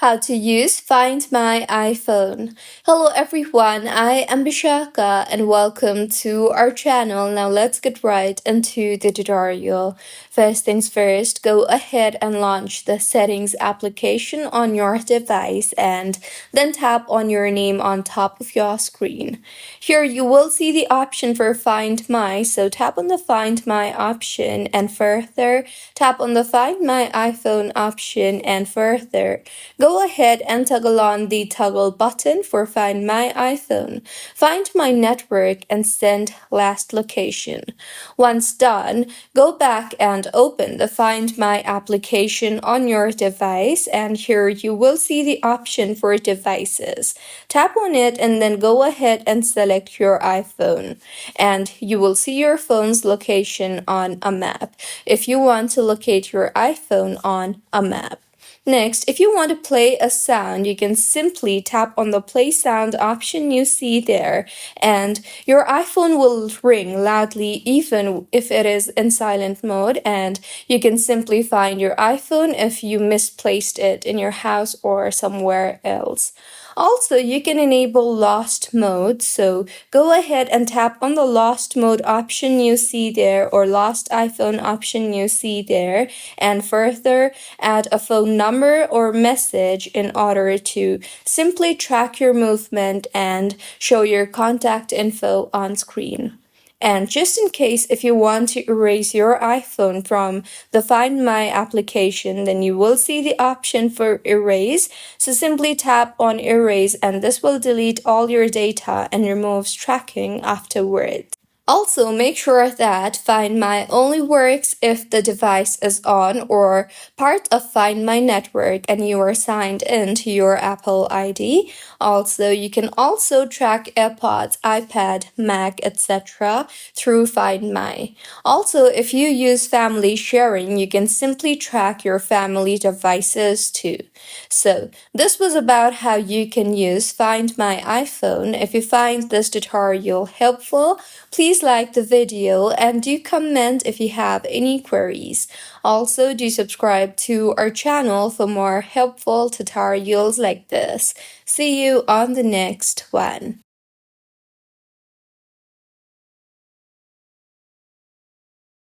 How to use Find My iPhone. Hello everyone, I am Bishaka and welcome to our channel. Now let's get right into the tutorial. First things first, go ahead and launch the settings application on your device and then tap on your name on top of your screen. Here you will see the option for Find My, so tap on the Find My option and further tap on the Find My iPhone option and further. Go ahead and toggle on the toggle button for Find My iPhone. Find My network and send last location. Once done, go back and open the Find My application on your device, and here you will see the option for devices. Tap on it and then go ahead and select your iPhone, and you will see your phone's location on a map if you want to locate your iPhone on a map. Next, if you want to play a sound, you can simply tap on the play sound option you see there, and your iPhone will ring loudly even if it is in silent mode, and you can simply find your iPhone if you misplaced it in your house or somewhere else. Also, you can enable lost mode, so go ahead and tap on the lost mode option you see there or lost iPhone option you see there, and further add a phone number or message in order to simply track your movement and show your contact info on screen. And just in case if you want to erase your iPhone from the Find My application, then you will see the option for erase. So simply tap on erase and this will delete all your data and removes tracking afterwards. Also, make sure that Find My only works if the device is on or part of Find My network and you are signed in to your Apple ID. Also, you can also track AirPods, iPad, Mac, etc. through Find My. Also, if you use family sharing, you can simply track your family devices too. So, this was about how you can use Find My iPhone. If you find this tutorial helpful, please like the video and do comment if you have any queries. Also, do subscribe to our channel for more helpful tutorials like this. See you on the next one.